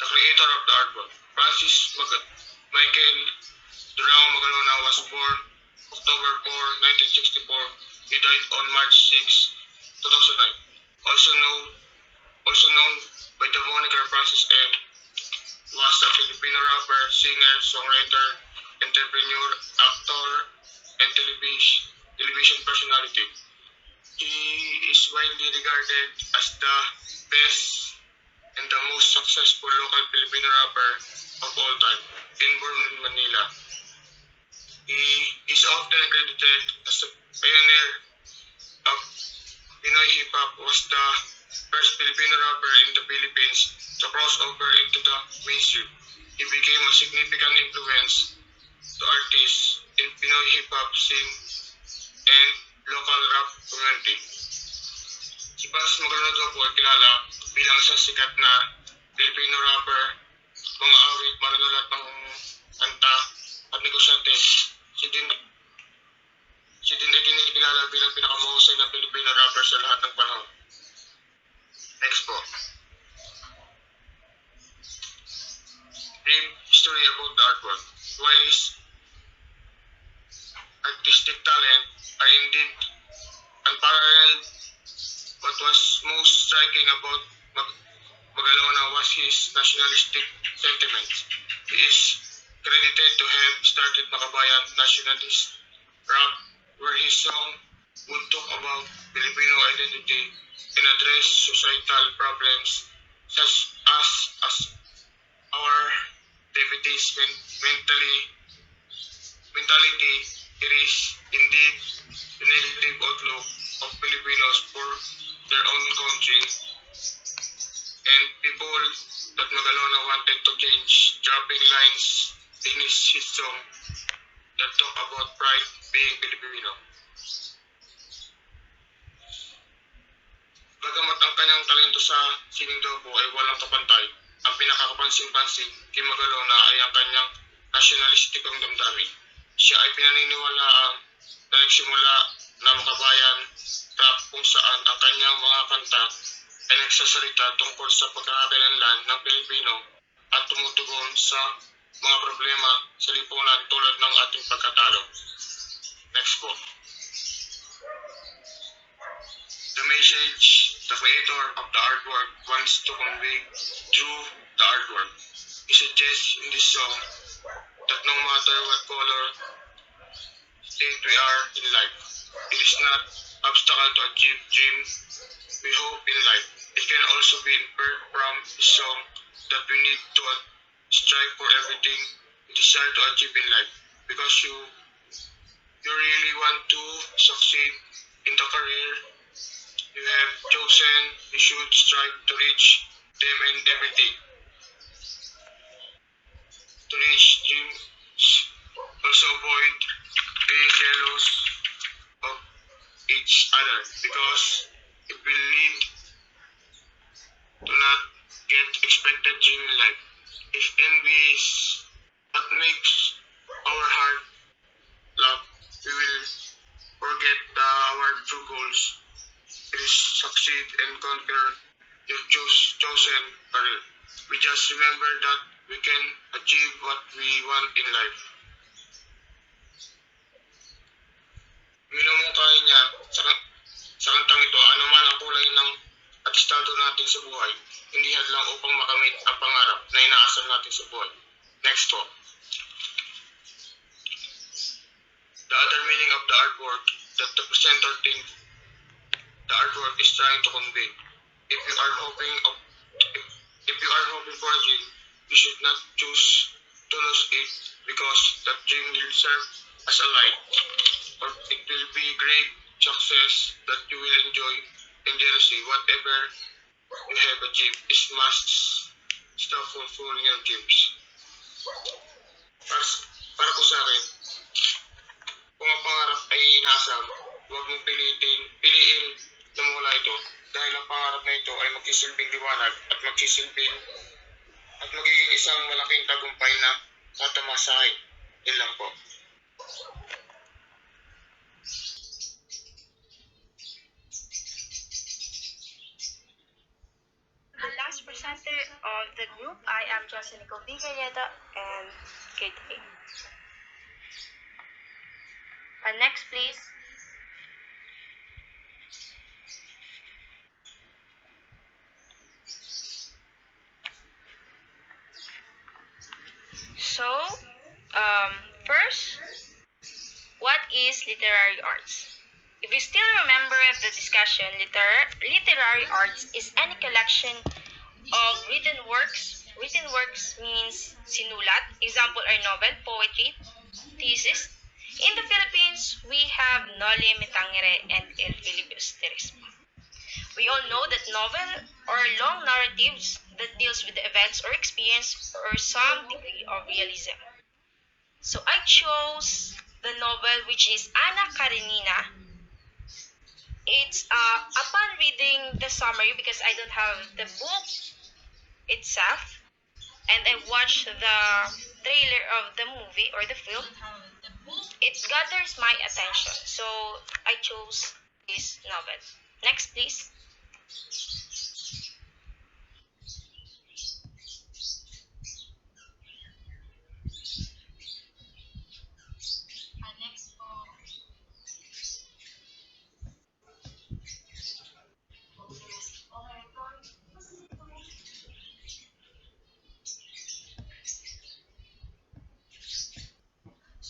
The creator of the artwork, Michael Durao Magalona, was born October 4, 1964. He died on March 6, 2009. Also known by the moniker Francis M, was a Filipino rapper, singer, songwriter, entrepreneur, actor, and television personality. He is widely regarded as the best and the most successful local Filipino rapper of all time, born in Manila. He is often credited as the pioneer of Pinoy hip-hop, was the first Filipino rapper in the Philippines to cross over into the mainstream. He became a significant influence to artists in Pinoy hip-hop scene and local rap community. Si Francis Magalona daw po ay kilala bilang sa sikat na Filipino rapper, mga awit, manunulat ng kanta at negosyante. Si din ay kinikilala bilang pinakamahusay na Filipino rapper sa lahat ng panahon. Next po. Brief history about the artwork. While his artistic talent are indeed unparalleled, what was most striking about Magalona was his nationalistic sentiments. He is credited to have started Makabayan nationalist rap, where his song would talk about Filipino identity and address societal problems such as our diabetes mentality. It is indeed the negative outlook of Filipinos for their own country, and people that Magalona wanted to change, dropping lines in his song that talk about pride being Filipino. Bagamat ang kanyang talento sa sining dobo ay walang kapantay, ang pinakakapansin-pansin kay Magalona ay ang kanyang nationalistikong damdamin. Siya ay pinaniniwalaan na nagsimula na makabayan rap kung saan ang kanyang mga kanta ay nagsasalita tungkol sa pagkakakilanlan ng Pilipino at tumutugon sa mga problema sa lipunan tulad ng ating pagkatalo. Next po. The message the creator of the artwork wants to convey through the artwork. He suggests in this song that no matter what color state we are in life, it is not obstacle to achieve dream we hope in life. It can also be inferred from this song that we need to strive for everything we desire to achieve in life because you really want to succeed in the career you have chosen. You should strive to reach them and everything. To reach dreams, also avoid being jealous of each other because it will lead to not get expected dream in life. If envy is what makes our heart laugh, we will forget our true goals. It is succeed and conquer your chosen career. We just remember that we can achieve what we want in life. Minumungkahi niya sa kantang ito, anuman ang kulay ng atestado natin sa buhay, hindi hadlang upang makamit ang pangarap na inaasam natin sa buhay. Next po. The other meaning of the artwork that the presenter thinks the artwork is trying to convey. If you are hoping for a dream, you should not choose to lose it because that dream will serve as a light, or it will be great success that you will enjoy and jealousy. Whatever you have achieved is must stop fulfilling your dreams. Para po sa akin, kung ang pangarap ay inasam, huwag mong piliin na mawala ito dahil ang pangarap na ito ay magsisilbing liwanag at magiging isang malaking tagumpay na tatamasahin. Yan lang po. The last presenter of the group, I am Jocelyn Vigalleta and Kate A. Next, please. So, first, what is literary arts? If you still remember the discussion, literary arts is any collection of written works. Written works means sinulat. Example are novel, poetry, thesis. In the Philippines, we have Noli Me Tangere and El Filibusterismo. We all know that novel or long narratives that deals with the events or experience or some degree of realism. So I chose the novel which is Anna Karenina. It's upon reading the summary because I don't have the book itself and I watched the trailer of the movie or the film, it gathers my attention. So I chose this novel. Next, please.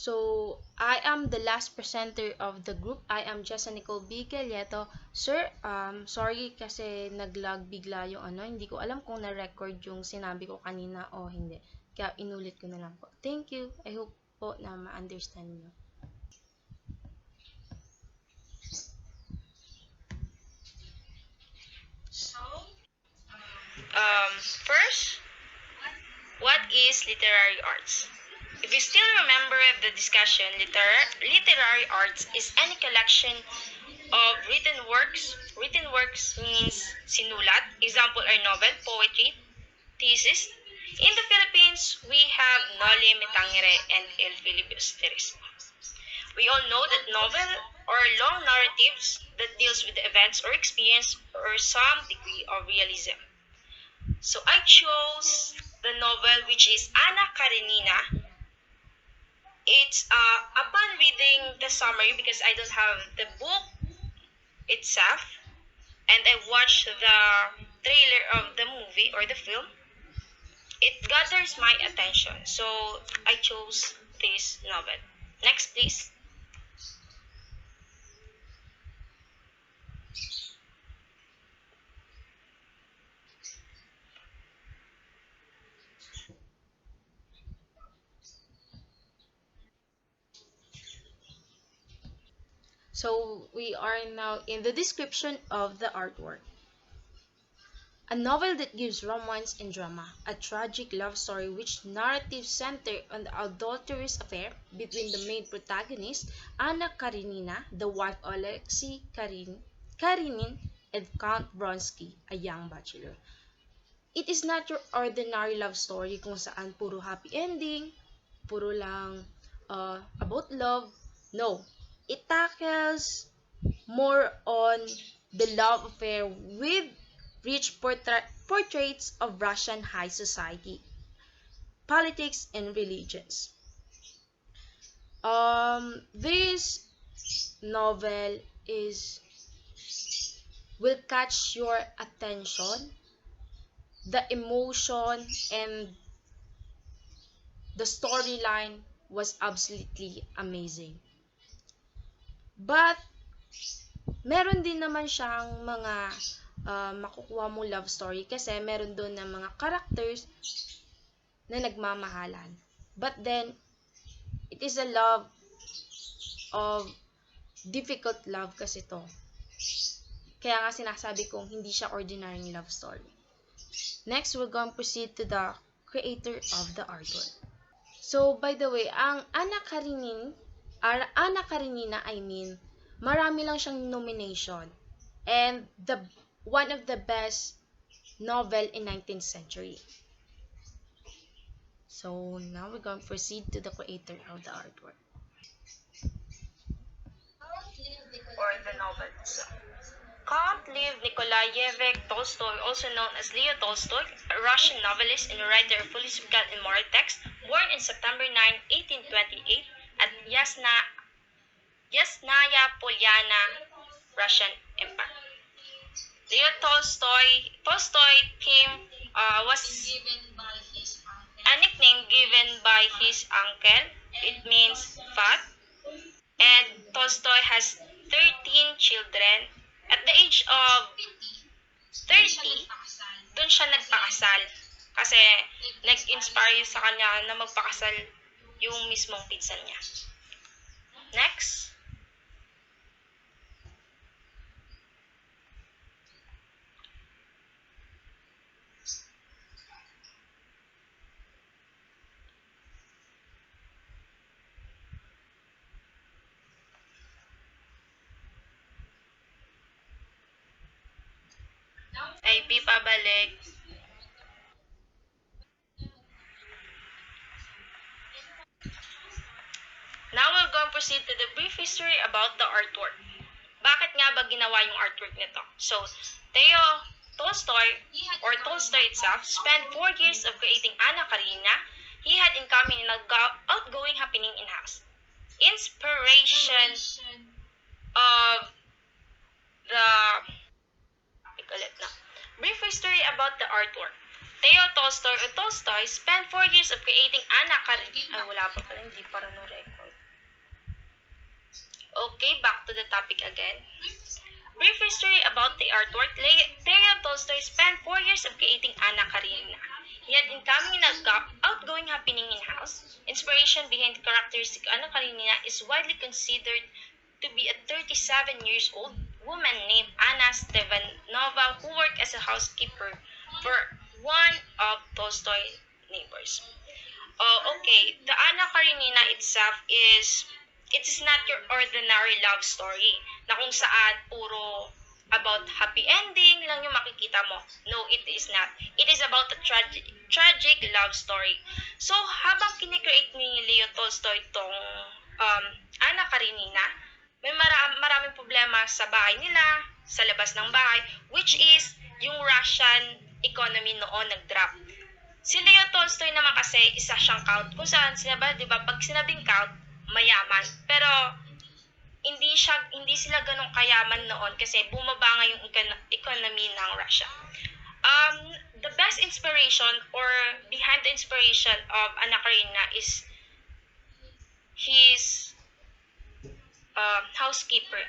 So, I am the last presenter of the group. I am Jessa Nicole Vigalleta. Sir, sorry kasi nag-lag bigla yung hindi ko alam kung na-record yung sinabi ko kanina o hindi. Kaya inulit ko na lang po. Thank you. I hope po na ma-understand nyo. First, what is literary arts? If you still remember the discussion, literary arts is any collection of written works. Written works means sinulat. Example are novel, poetry, thesis. In the Philippines, we have Noli Me Tangere and El Filibusterismo. We all know that novel are long narratives that deals with the events or experience or some degree of realism. So I chose the novel which is Anna Karenina. It's upon reading the summary because I don't have the book itself and I watched the trailer of the movie or the film, it gathers my attention. So I chose this novel. Next, please. So we are now in the description of the artwork. A novel that gives romance and drama, a tragic love story which narrative center on the adulterous affair between the main protagonist, Anna Karenina, the wife of Alexei Karenin, and Count Vronsky, a young bachelor. It is not your ordinary love story kung saan puro happy ending, puro lang about love. No, it tackles more on the love affair with rich portraits of Russian high society, politics, and religions. This novel is will catch your attention, the emotion and the storyline was absolutely amazing. But meron din naman siyang mga makukuha mo love story kasi meron doon na mga characters na nagmamahalan. But then, it is a love of difficult love kasi to. Kaya nga sinasabi kong hindi siya ordinary love story. Next, we're going to proceed to the creator of the artwork. So, by the way, ang Anna Karenina, marami lang siyang nomination. And one of the best novel in 19th century. So, now we're going to proceed to the creator of the artwork. Or the novel itself. Count Lev Nikolaevich Tolstoy, also known as Leo Tolstoy, a Russian novelist and writer of philosophical and moral texts, born on September 9, 1828 at Yasnaya Polyana, Russian Empire. Leo Tolstoy was a nickname given by his uncle. It means fat. And Tolstoy has 13 children. At the age of 30, dun siya nagpakasal. Kasi nag-inspire sa kanya na magpakasal yung mismong pinsan niya. Next. Ay, di pabalik. Now we're going to proceed to the brief history about the artwork. Bakit nga ba ginawa yung artwork nito? So, Leo Tolstoy, or Tolstoy itself, spent 4 years of creating Anna Karenina. He had incoming and outgoing happening in-house. Inspiration of the... Brief history about the artwork. Leo Tolstoy or Tolstoy spent 4 years of creating Anna Karenina. Ay, wala pa pala, hindi pa rin record. Okay, back to the topic again. Brief history about the artwork. Leo Tolstoy spent 4 years of creating Anna Karenina. He had incoming and outgoing happening in-house. Inspiration behind the characteristic Anna Karenina is widely considered to be a 37 years old woman named Anna Stevanova who worked as a housekeeper for one of Tolstoy's neighbors. Okay, the Anna Karenina itself it is not your ordinary love story na kung saan puro about happy ending lang yung makikita mo. No, it is not. It is about a tragic love story. So, habang kinikreate ni Leo Tolstoy tong Anna Karenina, may maraming problema sa bahay nila, sa labas ng bahay, which is yung Russian economy noon nag-drop. Si Leo Tolstoy naman kasi isa siyang count. Kung saan sinabi, di ba, pag sinabing count, mayaman. Pero hindi sila ganong kayaman noon kasi bumaba nga yung economy ng Russia. The best inspiration or behind the inspiration of Anna Karenina is his housekeeper.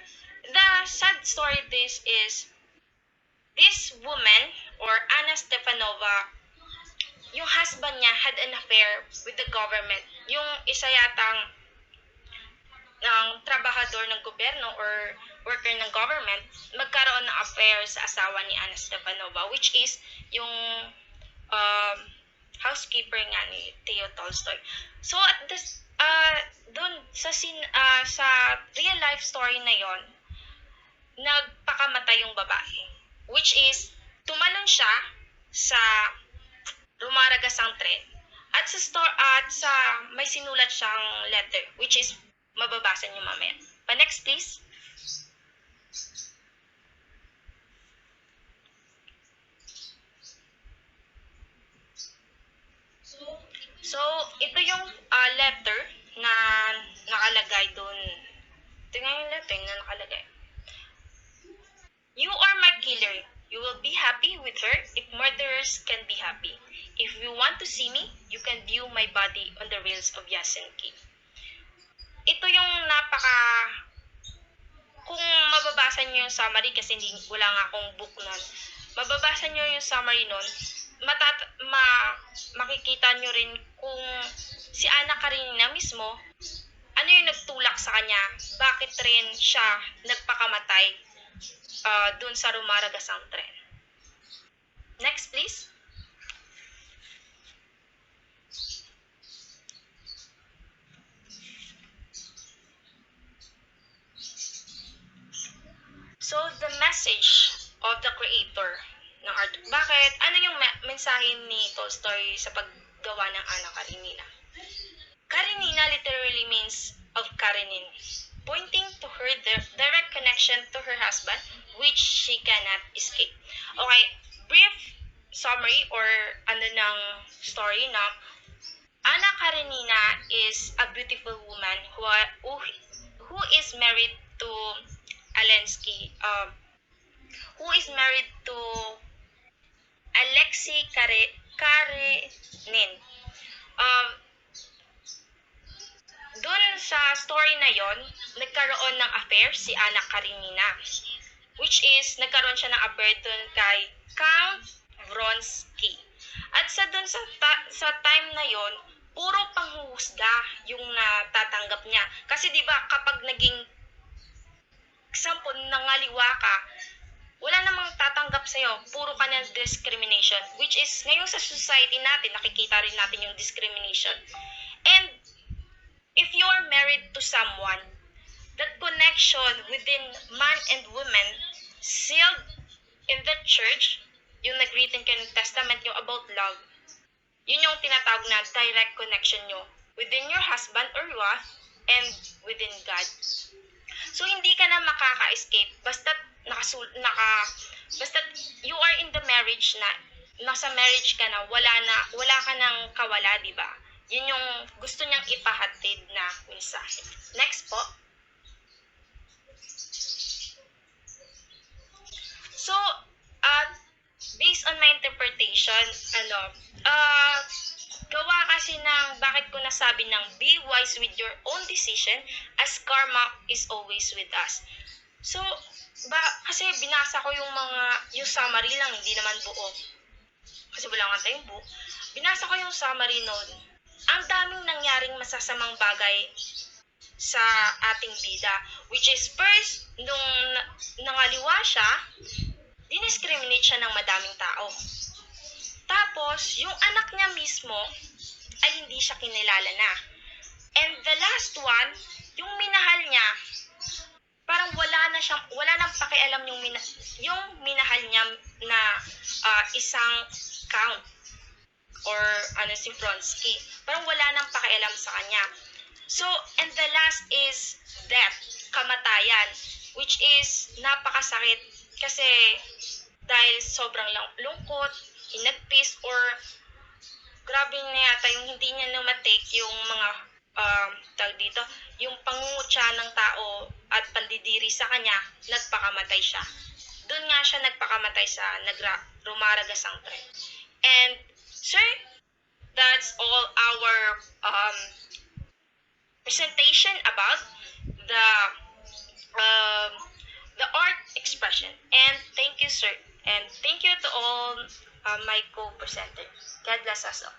The sad story this is this woman or Anna Stepanova, yung husband niya had an affair with the government. Yung isa yatang trabahador ng gobyerno or worker ng government, magkaroon ng affair sa asawa ni Anna Stepanova, which is yung housekeeper nga ni Theo Tolstoy. So at this doon sa real life story na yon, nagpakamatay yung babae, which is tumalon siya sa rumaragasang tren at sa may sinulat siyang letter, which is mababasa niyo mamaya. Next please. So, ito yung letter na nakalagay doon. Ito nga yung letter na nakalagay. You are my killer. You will be happy with her if murderers can be happy. If you want to see me, you can view my body on the rails of Yasenki. Ito yung kung mababasa niyo yung summary kasi wala nga akong book nun. Mababasa niyo yung summary nun, makikita niyo rin kung si Anna Karenina mismo, ano yung nagtulak sa kanya, bakit rin siya nagpakamatay dun sa rumaragasang tren. Next please. So, the message of the creator ng art. Bakit? Ano yung mensahe ni Tolstoy sa paggawa ng Anna Karenina? Karenina literally means of Karenin, pointing to her direct connection to her husband, which she cannot escape. Okay, brief summary or ng story na Anna Karenina is a beautiful woman who is married to Alensky, who is married to Alexei Karenin. Doon sa story na yon, nagkaroon ng affair si Anna Karenina, which is nagkaroon siya ng affair doon kay Count Vronsky. At sa time na yon, puro panghuhusga yung natatanggap niya. Kasi 'di ba kapag naging example, nangaliwa ka, wala namang tatanggap sa'yo, puro ka ng discrimination, which is, ngayon sa society natin, nakikita rin natin yung discrimination. And, if you are married to someone, that connection within man and woman, sealed in the church, yung nag-written ka ng testament, yung about love, yun yung tinatawag na direct connection nyo within your husband or wife and within God. So, hindi ka na makaka-escape basta you are in the marriage na, nasa marriage ka na, wala ka nang kawala, di ba? Yun yung gusto niyang ipahatid na mensahe. Next po. So, based on my interpretation, gawa kasi ng bakit ko nasabi ng be wise with your own decision as karma is always with us. So, kasi binasa ko yung summary lang, hindi naman buo. Kasi wala nga tayong book. Binasa ko yung summary noon. Ang daming nangyaring masasamang bagay sa ating bida. Which is first, nung nangaliwa siya, diniscriminate siya ng madaming tao. Tapos, yung anak niya mismo ay hindi siya kinilala na. And the last one, yung minahal niya, parang parang wala nang pakialam yung minahal niya na isang count or si Vronsky. Parang wala nang pakialam sa kanya. So, and the last is death, kamatayan, which is napakasakit kasi dahil sobrang lungkot, hinagpis, or grabe na yata yung hindi niya na-take yung mga tawag dito, yung pangungutya ng tao at pandidiri sa kanya, nagpakamatay siya. Doon nga siya nagpakamatay sa rumaragas ang tren. And, sir, that's all our presentation about the art expression. And thank you, sir. And thank you to all my co-presenters. God bless us all.